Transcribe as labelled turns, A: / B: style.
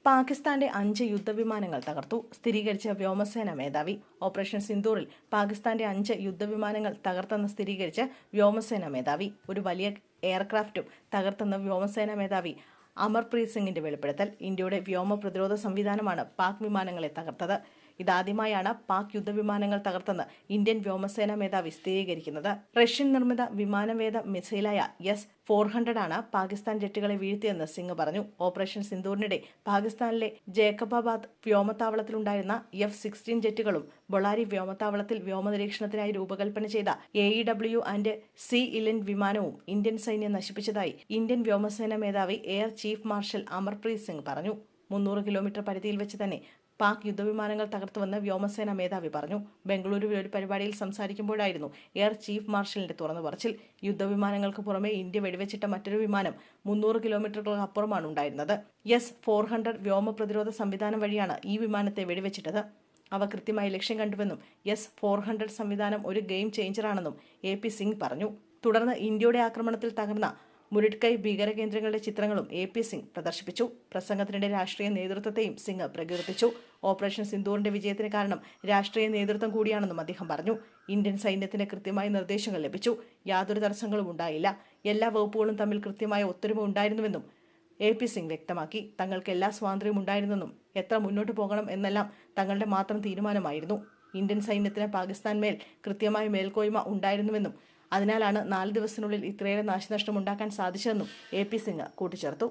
A: പാകിസ്ഥാന്റെ 5 യുദ്ധവിമാനങ്ങൾ തകർത്തു. സ്ഥിരീകരിച്ച വ്യോമസേന മേധാവി. ഓപ്പറേഷൻ സിന്ദൂറിൽ പാകിസ്ഥാന്റെ 5 യുദ്ധവിമാനങ്ങൾ തകർത്തെന്ന് സ്ഥിരീകരിച്ച് വ്യോമസേന മേധാവി. ഒരു വലിയ എയർക്രാഫ്റ്റും തകർത്തെന്ന് വ്യോമസേന മേധാവി അമർപ്രീത് സിംഗിന്റെ വെളിപ്പെടുത്തൽ. ഇന്ത്യയുടെ വ്യോമ പ്രതിരോധ സംവിധാനമാണ് പാക് വിമാനങ്ങളെ തകർത്തത്. ഇതാദ്യമായാണ് പാക് യുദ്ധവിമാനങ്ങൾ തകർത്തെന്ന് ഇന്ത്യൻ വ്യോമസേന മേധാവി സ്ഥിരീകരിക്കുന്നത്. റഷ്യൻ നിർമ്മിത വിമാനവേദ മിസൈലായ S-400 ആണ് പാകിസ്ഥാൻ ജെറ്റുകളെ വീഴ്ത്തിയെന്ന് സിംഗ് പറഞ്ഞു. ഓപ്പറേഷൻ സിന്ദൂറിനിടെ പാകിസ്ഥാനിലെ ജേക്കബാബാദ് വ്യോമത്താവളത്തിലുണ്ടായിരുന്ന F-16 ജെറ്റുകളും ബൊളാരി വ്യോമത്താവളത്തിൽ വ്യോമനിരീക്ഷണത്തിനായി രൂപകൽപ്പന ചെയ്ത AEW ആൻഡ് C-11 വിമാനവും ഇന്ത്യൻ സൈന്യം നശിപ്പിച്ചതായി ഇന്ത്യൻ വ്യോമസേന മേധാവി air chief marshal Amarpreet Singh പറഞ്ഞു. 300 കിലോമീറ്റർ പരിധിയിൽ വെച്ച് തന്നെ പാക് യുദ്ധവിമാനങ്ങൾ തകർത്തുവെന്ന് വ്യോമസേന മേധാവി പറഞ്ഞു. ബംഗളൂരുവിൽ ഒരു പരിപാടിയിൽ സംസാരിക്കുമ്പോഴായിരുന്നു എയർ ചീഫ് മാർഷലിന്റെ തുറന്നു പറച്ചിൽ. യുദ്ധവിമാനങ്ങൾക്ക് പുറമെ ഇന്ത്യ വെടിവെച്ചിട്ട മറ്റൊരു വിമാനം 300 കിലോമീറ്ററുകൾക്ക് അപ്പുറമാണ് ഉണ്ടായിരുന്നത്. S-400 വ്യോമ പ്രതിരോധ സംവിധാനം വഴിയാണ് ഈ വിമാനത്തെ വെടിവെച്ചിട്ടത്. അവ കൃത്യമായി ലക്ഷ്യം കണ്ടുവെന്നും S-400 സംവിധാനം ഒരു ഗെയിം ചേഞ്ചറാണെന്നും AP സിംഗ് പറഞ്ഞു. തുടർന്ന് ഇന്ത്യയുടെ ആക്രമണത്തിൽ തകർന്ന മുരിഡ്കൈ ഭീകരകേന്ദ്രങ്ങളുടെ ചിത്രങ്ങളും AP സിംഗ് പ്രദർശിപ്പിച്ചു. പ്രസംഗത്തിനിടെ രാഷ്ട്രീയ നേതൃത്വത്തെയും സിംഗ് പ്രകീർത്തിച്ചു. ഓപ്പറേഷൻ സിന്ദൂറിന്റെ വിജയത്തിന് കാരണം രാഷ്ട്രീയ നേതൃത്വം കൂടിയാണെന്നും അദ്ദേഹം പറഞ്ഞു. ഇന്ത്യൻ സൈന്യത്തിന് കൃത്യമായ നിർദ്ദേശങ്ങൾ ലഭിച്ചു. യാതൊരു തടസ്സങ്ങളും ഉണ്ടായില്ല. എല്ലാ വകുപ്പുകളും തമ്മിൽ കൃത്യമായ ഒത്തൊരുമ ഉണ്ടായിരുന്നുവെന്നും AP സിംഗ് വ്യക്തമാക്കി. തങ്ങൾക്ക് എല്ലാ സ്വാതന്ത്ര്യവും ഉണ്ടായിരുന്നെന്നും എത്ര മുന്നോട്ട് പോകണം എന്നെല്ലാം തങ്ങളുടെ മാത്രം തീരുമാനമായിരുന്നു. ഇന്ത്യൻ സൈന്യത്തിന് പാകിസ്ഥാൻ മേൽ കൃത്യമായ മേൽക്കോയ്മ ഉണ്ടായിരുന്നുവെന്നും അതിനാലാണ് 4 ദിവസത്തിനുള്ളിൽ ഇത്രയേറെ നാശനഷ്ടം ഉണ്ടാക്കാൻ സാധിച്ചതെന്നും AP സിംഗ് കൂട്ടിച്ചേർത്തു.